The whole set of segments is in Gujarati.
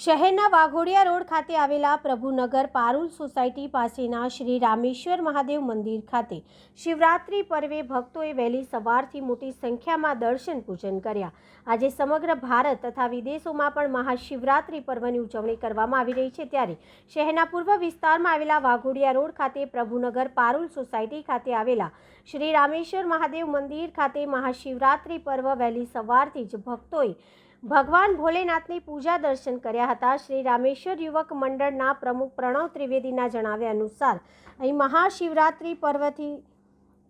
શહેરના વાઘોડિયા રોડ ખાતે આવેલા પ્રભુનગર પારુલ સોસાયટી પાસેના શ્રી રામેશ્વર મહાદેવ મંદિર ખાતે શિવરાત્રિ પર્વે ભક્તોએ વહેલી સવારથી મોટી સંખ્યામાં દર્શન પૂજન કર્યા। આજે સમગ્ર ભારત તથા વિદેશોમાં પણ મહાશિવરાત્રિ પર્વની ઉજવણી કરવામાં આવી રહી છે, ત્યારે શહેરના પૂર્વ વિસ્તારમાં આવેલા વાઘોડિયા રોડ ખાતે પ્રભુનગર પારુલ સોસાયટી ખાતે આવેલા શ્રી રામેશ્વર મહાદેવ મંદિર ખાતે મહાશિવરાત્રિ પર્વ વહેલી સવારથી જ ભક્તોએ ભગવાન ભોલેનાથની પૂજા દર્શન કર્યા હતા। શ્રી રામેશ્વર યુવક મંડળના પ્રમુખ પ્રણવ ત્રિવેદીના જણાવ્યા અનુસાર અહીં મહાશિવરાત્રિ પર્વથી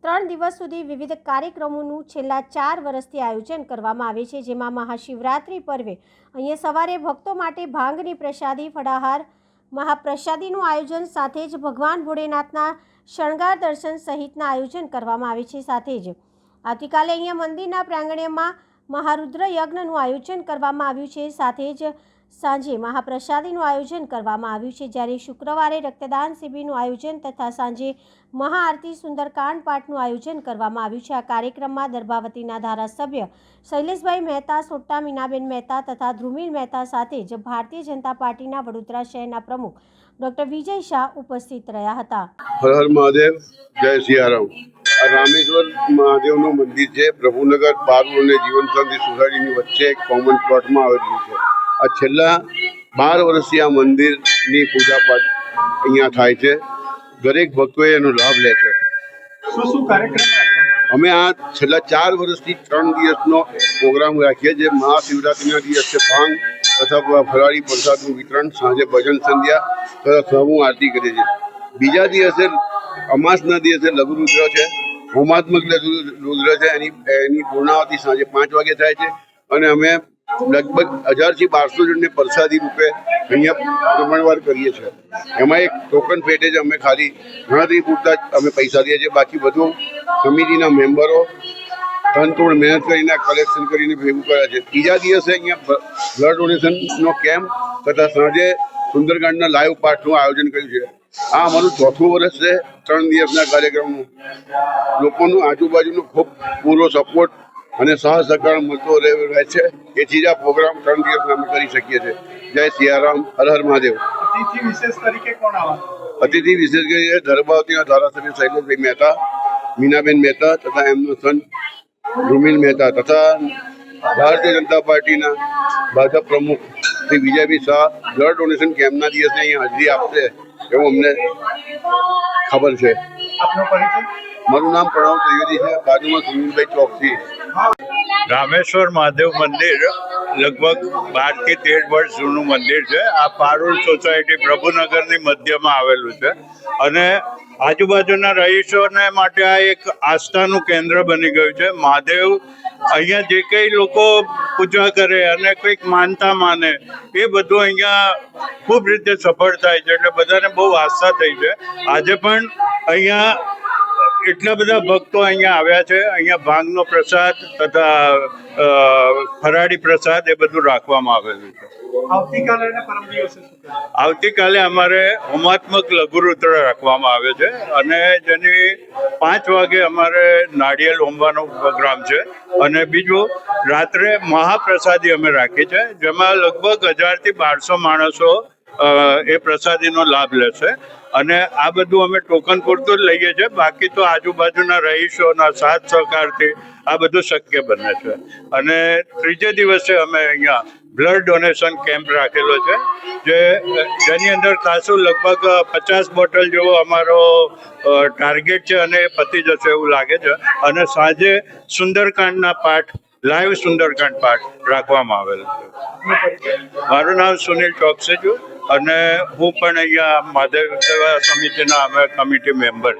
3 દિવસ સુધી વિવિધ કાર્યક્રમોનું છેલ્લા 4 વર્ષથી આયોજન કરવામાં આવે છે, જેમાં મહાશિવરાત્રિ પર્વે અહીંયા સવારે ભક્તો માટે ભાંગની પ્રસાદી, ફળાહાર, મહાપ્રસાદીનું આયોજન સાથે જ ભગવાન ભોળેનાથના શણગાર દર્શન સહિતના આયોજન કરવામાં આવે છે। સાથે જ આવતીકાલે અહીંયા મંદિરના પ્રાંગણમાં મહારુદ્ર યજ્ઞનું આયોજન કરવામાં આવ્યું છે। સાથે જ સાંજે મહાપ્રસાદીનું આયોજન કરવામાં આવ્યું છે, જ્યારે શુક્રવારે રક્તદાન શિબિરનું આયોજન તથા સાંજે મહાઆરતી સુંદરકાંડ પાઠનું આયોજન કરવામાં આવ્યું છે। આ કાર્યક્રમમાં દર્ભાવતીના ધારાસભ્ય શૈલેષભાઈ મહેતા, સોટ્ટા મીનાબેન મહેતા તથા ધ્રુમિલ મહેતા સાથે જ ભારતીય જનતા પાર્ટીના વડોદરા શહેરના પ્રમુખ ડૉક્ટર વિજય શાહ ઉપસ્થિત રહ્યા હતા। હર હર મહાદેવ, જય સિયારામ। આ રામેશ્વર મહાદેવનું મંદિર છે, પ્રભુનગર પારુલ અને જીવન શાંતિ સોસાયટીની વચ્ચે એક કોમન પ્લોટમાં આવેલું છે। આ છેલ્લા 12 વર્ષથી આ મંદિરની પૂજા પાઠ અહીંયા થાય છે। દરેક ભક્તોએ એનો લાભ લે છે। શું કાર્યક્રમ અમે આ છેલ્લા 4 વર્ષથી 3 દિવસનો પ્રોગ્રામ રાખીએ, જે મહાશિવરાત્રિના દિવસે ભાંગ તથા ફરાળી પ્રસાદનું વિતરણ, સાંજે ભજન સંધ્યા તથા સમૂહ આરતી કરીએ છીએ। બીજા દિવસે અમાસના દિવસે લઘુરુદ્ર છે, હોમાત્મક રુદ્ર છે, એની પૂર્ણાવતી સાંજે 5 વાગે થાય છે અને અમે લગભગ 1000 થી 1200 જણને પ્રસાદી રૂપે અહીંયા જમણવાર કરીએ છીએ। એમાં એક ટોકન પેટે જ અમે ખાલી ગણતરી પૂરતા જ અમે પૈસા દઈએ છીએ, બાકી બધું સમિતિના મેમ્બરો તનતોડ મહેનત કરીને કલેક્શન કરીને ભેગું કરે છે। ત્રીજા દિવસે અહીંયા બ્લડ ડોનેશનનો કેમ્પ તથા સાંજે સુંદરકાંડના લાઈવ પાઠનું આયોજન કર્યું છે। આ અમારું 4થું વર્ષ છે 3 દિવસના કાર્યક્રમનું। લોકોનું આજુબાજુનો ખૂબ પૂરો સપોર્ટ અને સહકાર મળતો રહે છે, એથી જ આ પ્રોગ્રામ 3 દિવસ અમે કરી શકીએ છીએ। જય સિયારામ, હર હર મહાદેવ। અતિથિ વિશેષ તરીકે કોણ આવશે? અતિથિ વિશેષ કરીને દર્ભાવતીના ધારાસભ્ય શૈલેષભાઈ મહેતા, મીનાબેન મહેતા તથા એમનો સન ધ્રુમિલ મહેતા તથા ભારતીય જનતા પાર્ટીના ભાજપ પ્રમુખ શ્રી વિજયભાઈ શાહ બ્લડ ડોનેશન કેમ્પના દિવસે અહીંયા હાજરી આપશે એવું અમને ખબર છે। આપનો પરિચય? મારું નામ પ્રણવ ત્રિવેદી છે, બાજુમાં સુનિલભાઈ ચોકસી। રામેશ્વર મહાદેવ મંદિર લગભગ 12 થી 13 વર્ષ જૂનું મંદિર છે। આ પારુલ સોસાયટી પ્રભુનગરની મધ્યમાં આવેલું છે અને આજુબાજુના રહીશોને માટે આ એક આસ્થાનું કેન્દ્ર બની ગયું છે। મહાદેવ અહીંયા જે કંઈ લોકો પૂજા કરે અને કંઈક માનતા માને એ બધું અહીંયા ખૂબ રીતે સફળ થાય છે, એટલે બધાને બહુ આસ્થા થઈ છે। આજે પણ અહીંયા એટલા બધા ભક્તો અહીંયા આવ્યા છે। અહીંયા ભાંગનો પ્રસાદ તથા ફરાળી પ્રસાદ એ બધું રાખવામાં આવેલું છે। આવતીકાલે અને પરમ દિવસે શું કરે? આવતીકાલે અમારે હોમાત્મક લઘુરુદ્ર રાખવામાં આવે છે અને જેની 5 વાગે અમારે નાળિયેર હોમવાનો પ્રોગ્રામ છે અને બીજું રાત્રે મહાપ્રસાદી અમે રાખી છે, જેમાં લગભગ 1000 થી 1200 માણસો એ પ્રસાદીનો લાભ લેશે અને આ બધું અમે ટોકન પૂરતું જ લઈએ છીએ, બાકી તો આજુબાજુના રહીશોના સાથ સહકારથી આ બધું શક્ય બને છે। અને ત્રીજે દિવસે અમે અહીંયા બ્લડ ડોનેશન કેમ્પ રાખેલો છે, જેની અંદર ખાસું લગભગ 50 બોટલ જેવો અમારો ટાર્ગેટ છે અને એ પતી જશે એવું લાગે છે। અને સાંજે સુંદરકાંડના પાઠ, લાઈવ સુંદરકાંડ પાઠ રાખવામાં આવેલો છે। મારું નામ સુનિલ ચોકસી છે અને હું પણ અહીંયા મહાદેવ સેવા સમિતિના અમે કમિટી મેમ્બર।